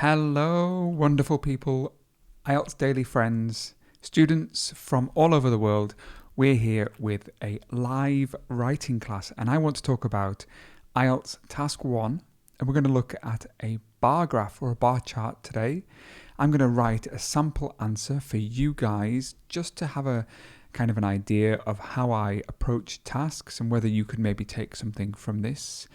Hello, wonderful people, IELTS Daily friends, students from all over the world. We're here with a live writing class, and I want to talk about IELTS Task 1, and we're going to look at a bar graph or a bar chart today. I'm going to write a sample answer for you guys just to have a kind of an idea of how I approach tasks and whether you could maybe take something from this.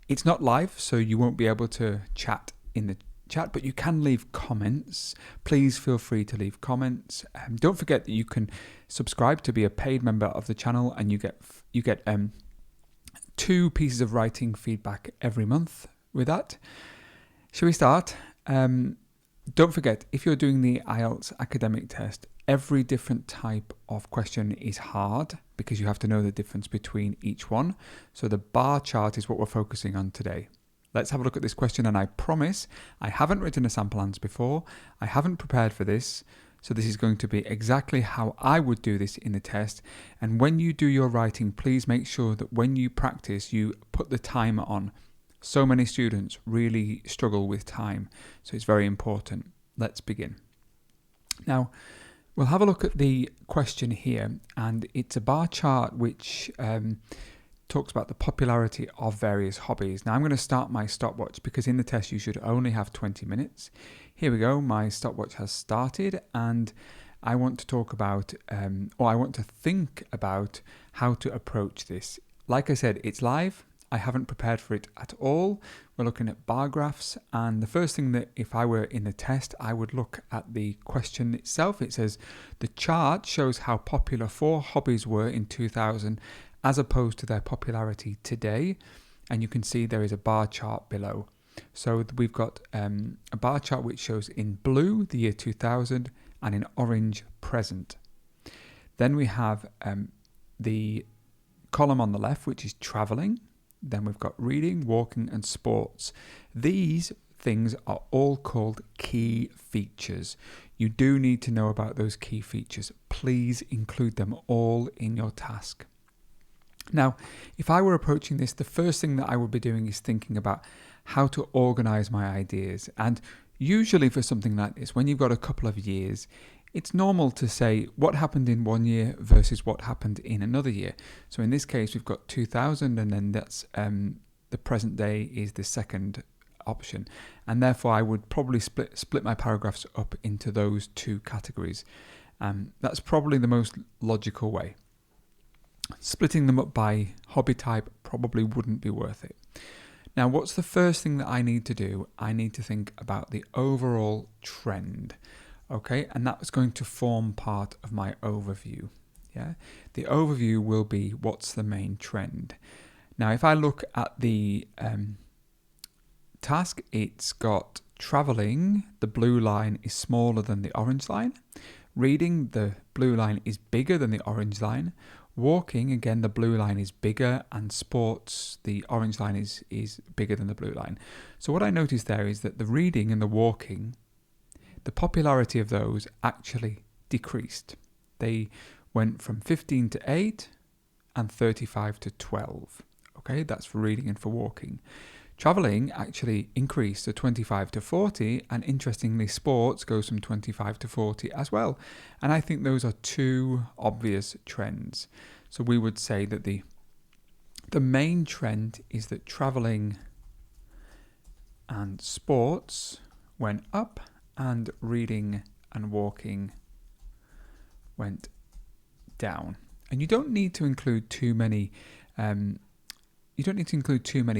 It's not live, so you won't be able to chat in the chat, but you can leave comments. Please feel free to leave comments. Don't forget that you can subscribe to be a paid member of the channel, and you get 2 pieces of writing feedback every month with that. Shall we start? Don't forget, if you're doing the IELTS academic test, every different type of question is hard because you have to know the difference between each one. So the bar chart is what we're focusing on today. Let's have a look at this question, and I promise I haven't written a sample answer before. I haven't prepared for this, so this is going to be exactly how I would do this in the test. And when you do your writing, please make sure that when you practice, you put the timer on. So many students really struggle with time, so it's very important. Let's begin. Now, we'll have a look at the question here, and it's a bar chart which talks about the popularity of various hobbies. Now I'm going to start my stopwatch because in the test you should only have 20 minutes. Here we go, my stopwatch has started, and I want to talk about, or I want to think about how to approach this. Like I said, it's live. I haven't prepared for it at all. We're looking at bar graphs, and the first thing that if I were in the test, I would look at the question itself. It says, the chart shows how popular 4 hobbies were in 2000 as opposed to their popularity today, and you can see there is a bar chart below. So we've got a bar chart which shows in blue the year 2000 and in orange present. Then we have the column on the left which is traveling. Then we've got reading, walking and sports. These things are all called key features. You do need to know about those key features. Please include them all in your task. Now, if I were approaching this, the first thing that I would be doing is thinking about how to organize my ideas. And usually for something like this, when you've got a couple of years, it's normal to say what happened in one year versus what happened in another year. So in this case, we've got 2000, and then that's the present day is the second option. And therefore, I would probably split my paragraphs up into those 2 categories. That's probably the most logical way. Splitting them up by hobby type probably wouldn't be worth it. Now, what's the first thing that I need to do? I need to think about the overall trend. Okay, and that's going to form part of my overview. Yeah, the overview will be what's the main trend. Now, if I look at the task, it's got traveling, the blue line is smaller than the orange line. Reading, the blue line is bigger than the orange line. Walking, again, the blue line is bigger, and sports, the orange line is bigger than the blue line. So what I noticed there is that the reading and the walking, the popularity of those actually decreased. They went from 15 to 8 and 35 to 12. Okay, that's for reading and for walking. Traveling actually increased to 25 to 40, and interestingly, sports goes from 25 to 40 as well. And I think those are 2 obvious trends. So we would say that the main trend is that traveling and sports went up, and reading and walking went down. And you don't need to include too many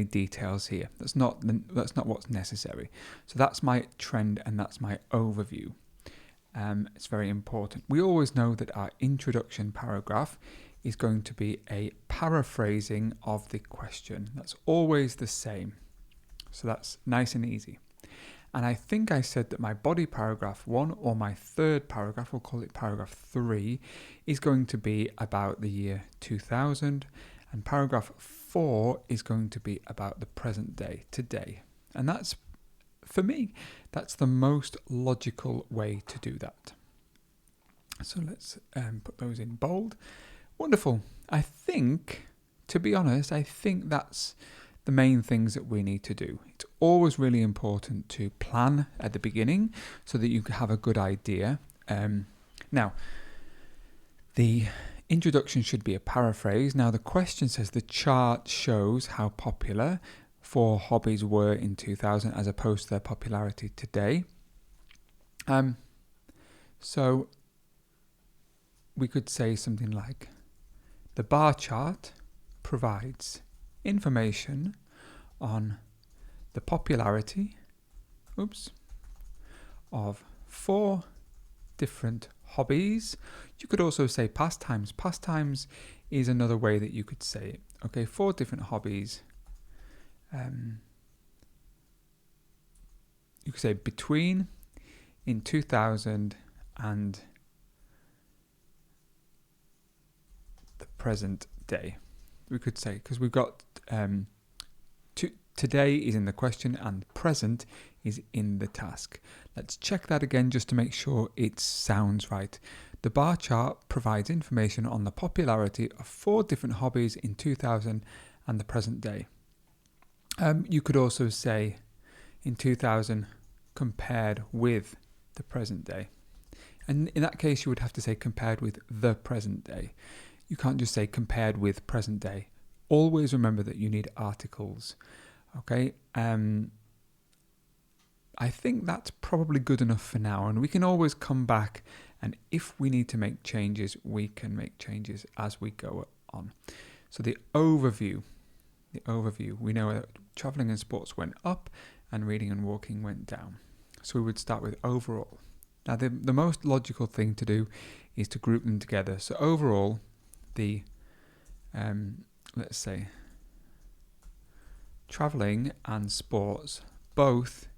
details here. That's not what's necessary. So that's my trend, and that's my overview. It's very important. We always know that our introduction paragraph is going to be a paraphrasing of the question. That's always the same. So that's nice and easy. And I think I said that my body paragraph 1, or my third paragraph, we'll call it paragraph 3, is going to be about the year 2000. And paragraph 4 is going to be about the present day, today. And that's, for me, that's the most logical way to do that. So let's put those in bold. Wonderful. I think, to be honest, that's the main things that we need to do. It's always really important to plan at the beginning so that you can have a good idea. Now, the introduction should be a paraphrase. Now, the question says the chart shows how popular 4 hobbies were in 2000 as opposed to their popularity today. So we could say something like, the bar chart provides information on the popularity of 4 different hobbies. You could also say pastimes. Pastimes is another way that you could say it. Okay, 4 different hobbies. You could say between in 2000 and the present day. We could say, because we've got today is in the question and present is in the task. Let's check that again just to make sure it sounds right. The bar chart provides information on the popularity of 4 different hobbies in 2000 and the present day. You could also say in 2000 compared with the present day. And in that case, you would have to say compared with the present day. You can't just say compared with present day. Always remember that you need articles. Okay. I think that's probably good enough for now. And we can always come back, and if we need to make changes, we can make changes as we go on. So the overview, we know that traveling and sports went up and reading and walking went down. So we would start with overall. Now the most logical thing to do is to group them together. So overall, the let's say traveling and sports both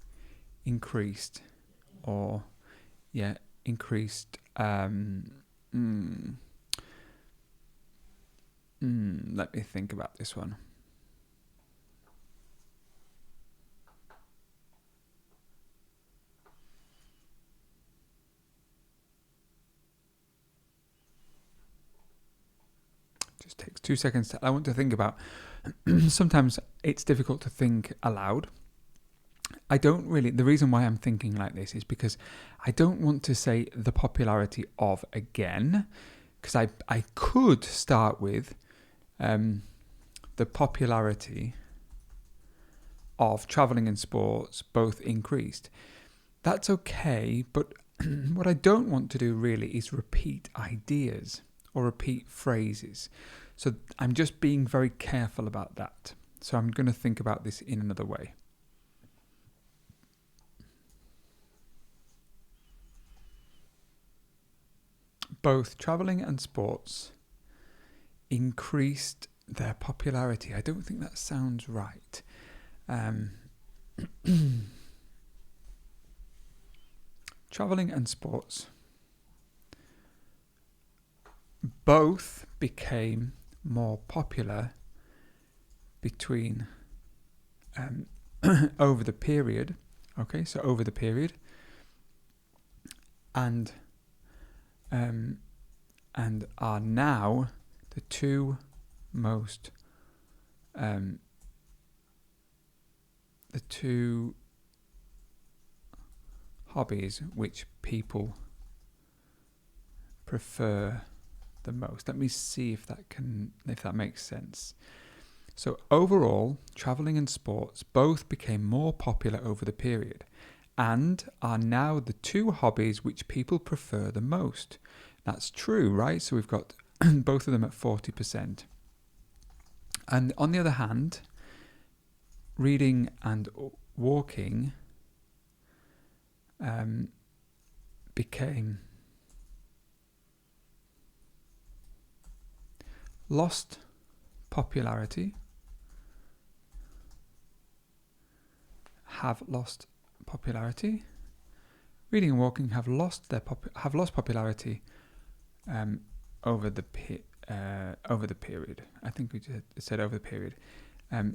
increased, increased. Let me think about this one. Just takes 2 seconds. I want to think about. Sometimes it's difficult to think aloud. The reason why I'm thinking like this is because I don't want to say the popularity of again, because I could start with the popularity of traveling and sports both increased. That's okay, but what I don't want to do really is repeat ideas or repeat phrases. So I'm just being very careful about that. So I'm going to think about this in another way. Both traveling and sports increased their popularity. I don't think that sounds right. Traveling and sports both became more popular between over the period. Okay, so over the period, and are now the 2 most the 2 hobbies which people prefer the most. Let me see if that makes sense. So overall, traveling and sports both became more popular over the period and are now the 2 hobbies which people prefer the most. That's true, right? So we've got both of them at 40%. And on the other hand, reading and walking became lost popularity, Reading and walking have lost popularity over the period. I think we just said over the period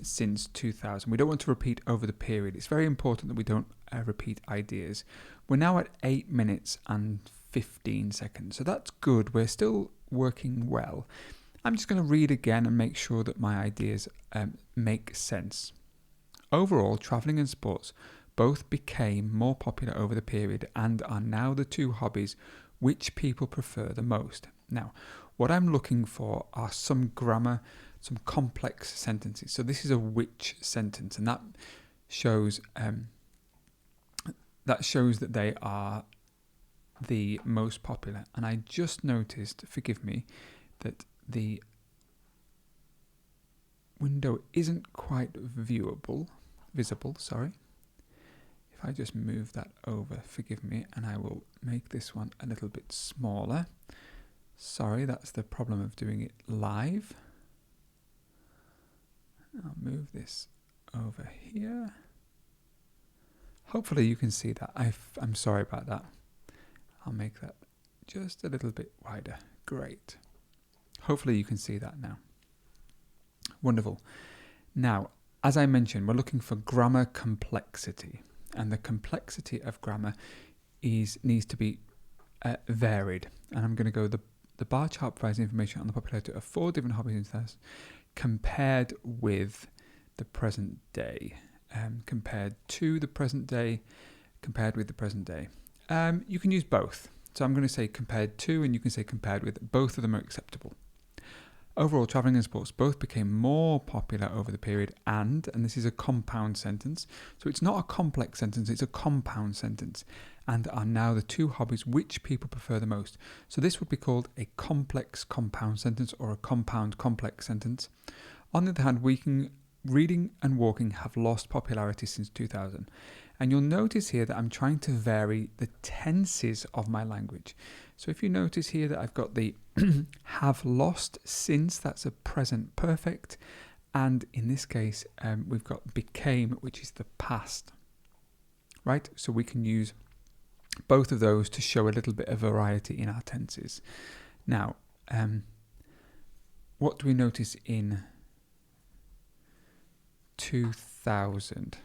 since 2000. We don't want to repeat over the period. It's very important that we don't repeat ideas. We're now at 8 minutes and 15 seconds, so that's good. We're still working well. I'm just going to read again and make sure that my ideas make sense. Overall, travelling and sports both became more popular over the period and are now the two hobbies which people prefer the most. Now, what I'm looking for are some grammar, some complex sentences. So this is a which sentence, and that shows that they are the most popular. And I just noticed, forgive me, that the window isn't quite visible, sorry. If I just move that over, forgive me, and I will make this one a little bit smaller. Sorry, that's the problem of doing it live. I'll move this over here. Hopefully you can see that. I'm sorry about that. I'll make that just a little bit wider. Great. Hopefully you can see that now. Wonderful. Now, as I mentioned, we're looking for grammar complexity. And the complexity of grammar needs to be varied. And I'm going to go, the bar chart provides information on the popularity of 4 different hobbies in class compared with the present day. Compared to the present day, compared with the present day. You can use both. So I'm going to say compared to, and you can say compared with. Both of them are acceptable. Overall, travelling and sports both became more popular over the period and this is a compound sentence, so it's not a complex sentence, it's a compound sentence, and are now the two hobbies which people prefer the most. So this would be called a complex compound sentence or a compound complex sentence. On the other hand, reading and walking have lost popularity since 2000. And you'll notice here that I'm trying to vary the tenses of my language. So if you notice here that I've got the have lost since, that's a present perfect. And in this case, we've got became, which is the past. Right? So we can use both of those to show a little bit of variety in our tenses. Now, what do we notice in 2000?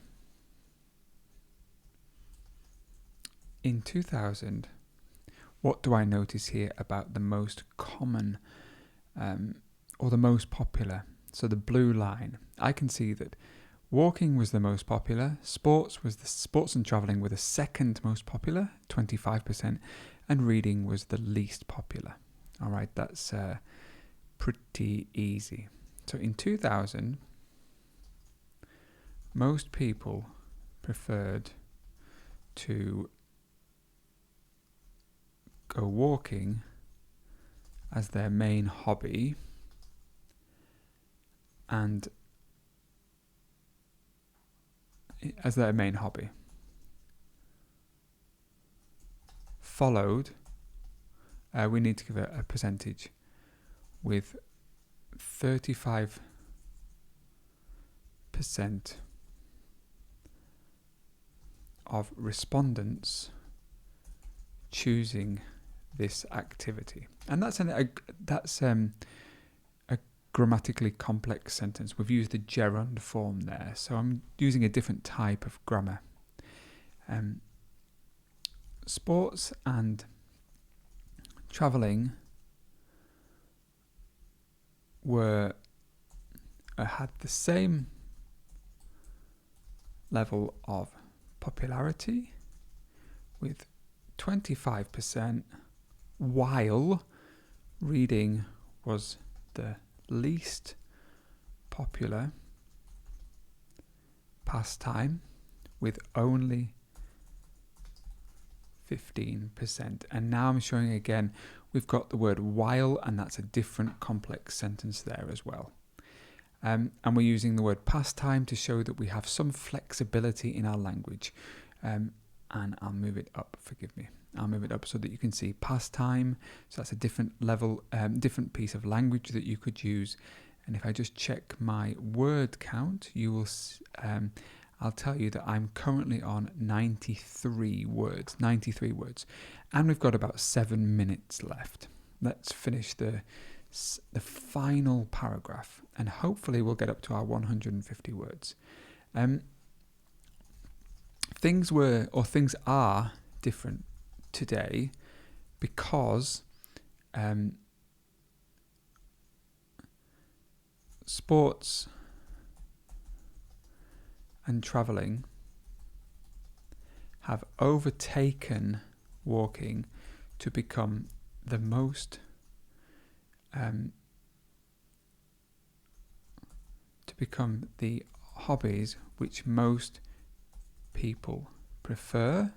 In 2000, what do I notice here about the most common or the most popular? So the blue line, I can see that walking was the most popular, sports and travelling were the second most popular, 25%, and reading was the least popular. All right, that's pretty easy. So in 2000, most people preferred to go walking as their main hobby, followed, we need to give a percentage, with 35% of respondents choosing this activity. And that's a grammatically complex sentence. We've used the gerund form there, so I'm using a different type of grammar. Sports and travelling had the same level of popularity with 25%, while reading was the least popular pastime with only 15%. And now I'm showing again, we've got the word while, and that's a different complex sentence there as well. And we're using the word pastime to show that we have some flexibility in our language. And I'll move it up, forgive me. I'll move it up so that you can see pastime. So that's a different level, different piece of language that you could use. And if I just check my word count, you will, I'll tell you that I'm currently on 93 words. And we've got about 7 minutes left. Let's finish the final paragraph, and hopefully we'll get up to our 150 words. Things are different today because sports and travelling have overtaken walking to become the most to become the hobbies which most people prefer,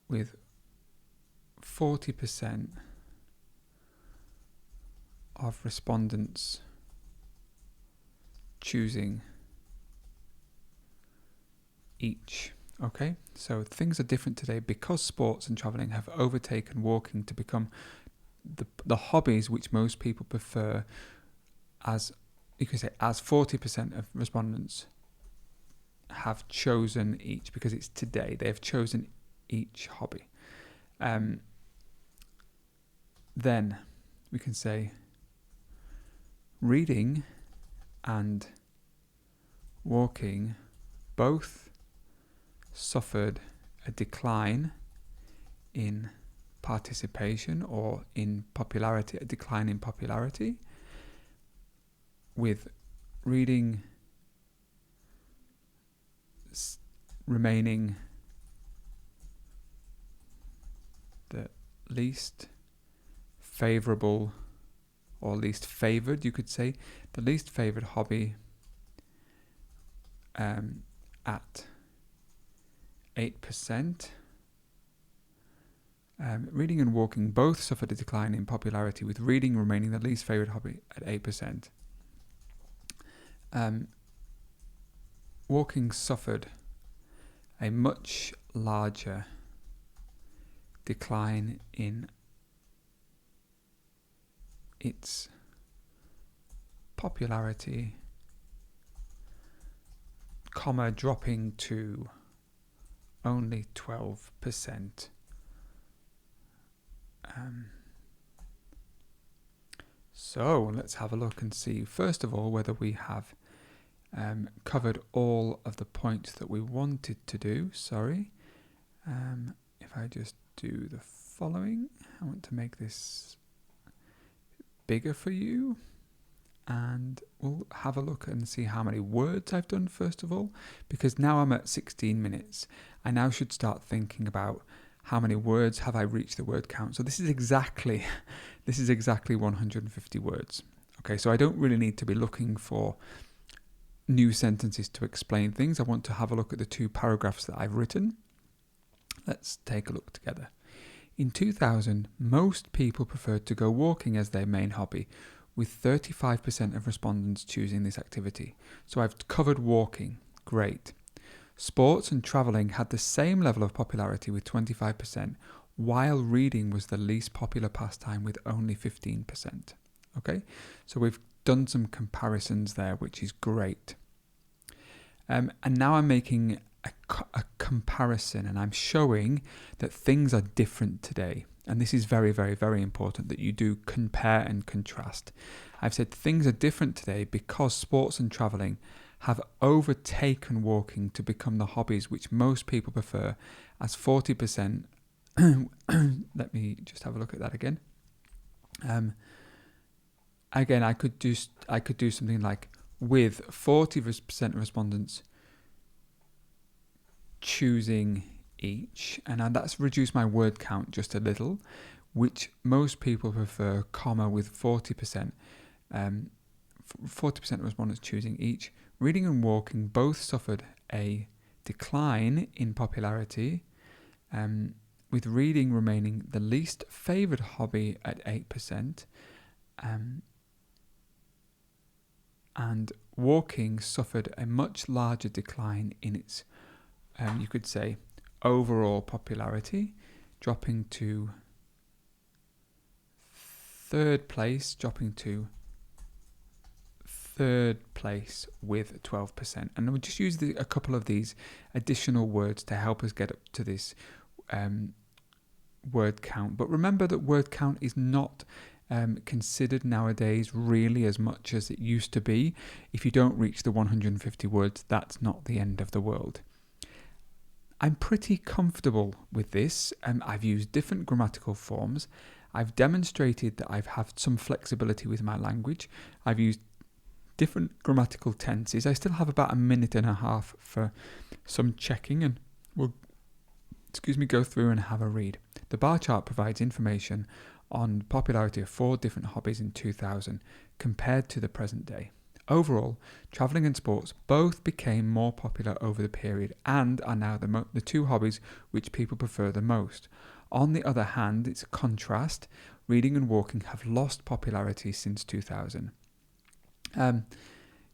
with 40% of respondents choosing each. Okay, so things are different today because sports and travelling have overtaken walking to become the hobbies which most people prefer, as you can say, as 40% of respondents have chosen each, because it's today, they've chosen each hobby. Then we can say reading and walking both suffered a decline in participation, or in popularity, a decline in popularity, with reading remaining the least favourable, or least favoured, you could say, the least favoured hobby at 8%. Reading and walking both suffered a decline in popularity, with reading remaining the least favoured hobby at 8%. Walking suffered a much larger decline in its popularity, dropping to only 12%. So let's have a look and see, first of all, whether we have covered all of the points that we wanted to do. If I just do the following, I want to make this bigger for you, and we'll have a look and see how many words I've done first of all, because now I'm at 16 minutes. I now should start thinking about how many words have I reached the word count. So this is exactly 150 words. Okay, so I don't really need to be looking for new sentences to explain things. I want to have a look at the 2 paragraphs that I've written. Let's take a look together. In 2000, most people preferred to go walking as their main hobby, with 35% of respondents choosing this activity. So I've covered walking. Great. Sports and travelling had the same level of popularity with 25%, while reading was the least popular pastime with only 15%. Okay, so we've done some comparisons there, which is great. And now I'm making a comparison, and I'm showing that things are different today. And this is very, very, very important that you do compare and contrast. I've said things are different today because sports and travelling have overtaken walking to become the hobbies which most people prefer, as 40%. Let me just have a look at that again. Again, I could do something like, with 40% of respondents choosing each, and that's reduced my word count just a little, which most people prefer, with 40%. 40% of respondents choosing each. Reading and walking both suffered a decline in popularity, with reading remaining the least favoured hobby at 8%, and walking suffered a much larger decline in its, you could say, overall popularity, dropping to third place with 12%. And we'll just use a couple of these additional words to help us get up to this word count. But remember that word count is not considered nowadays really as much as it used to be. If you don't reach the 150 words, that's not the end of the world. I'm pretty comfortable with this. I've used different grammatical forms. I've demonstrated that I've had some flexibility with my language. I've used different grammatical tenses. I still have about a minute and a half for some checking, and we'll go through and have a read. The bar chart provides information on popularity of 4 different hobbies in 2000 compared to the present day. Overall, travelling and sports both became more popular over the period and are now the 2 hobbies which people prefer the most. On the other hand, it's a contrast. Reading and walking have lost popularity since 2000.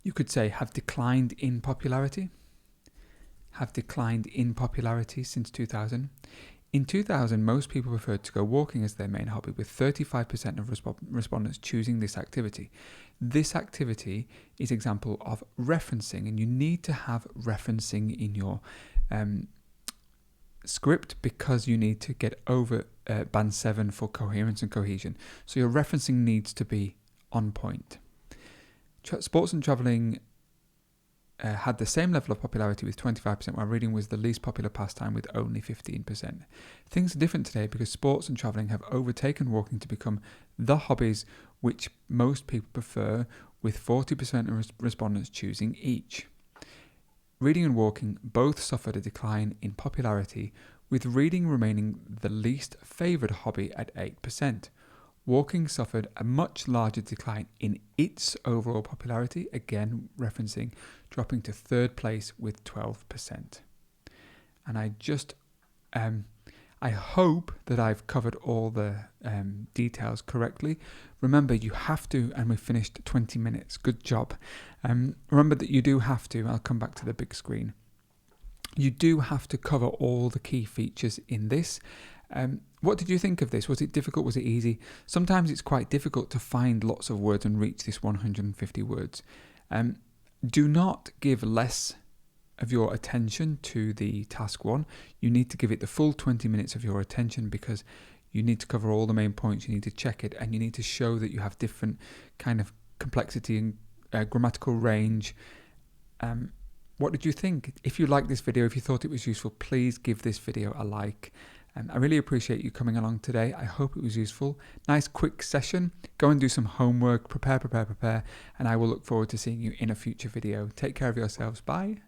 You could say have declined in popularity. Have declined in popularity since 2000. In 2000, most people preferred to go walking as their main hobby, with 35% of respondents choosing this activity. This activity is an example of referencing, and you need to have referencing in your script because you need to get over band 7 for coherence and cohesion. So your referencing needs to be on point. Sports and travelling had the same level of popularity with 25%, while reading was the least popular pastime with only 15%. Things are different today because sports and travelling have overtaken walking to become the hobbies which most people prefer, with 40% of respondents choosing each. Reading and walking both suffered a decline in popularity, with reading remaining the least favoured hobby at 8%. Walking suffered a much larger decline in its overall popularity, again referencing, dropping to 3rd place with 12%. And I hope that I've covered all the details correctly. Remember, you have to, and we've finished 20 minutes. Good job. Remember that you do have to, I'll come back to the big screen. You do have to cover all the key features in this. What did you think of this? Was it difficult? Was it easy? Sometimes it's quite difficult to find lots of words and reach this 150 words. Do not give less of your attention to the task 1. You need to give it the full 20 minutes of your attention because you need to cover all the main points. You need to check it, and you need to show that you have different kind of complexity and grammatical range. What did you think? If you liked this video, if you thought it was useful, please give this video a like. I really appreciate you coming along today. I hope it was useful. Nice quick session. Go and do some homework. Prepare. And I will look forward to seeing you in a future video. Take care of yourselves. Bye.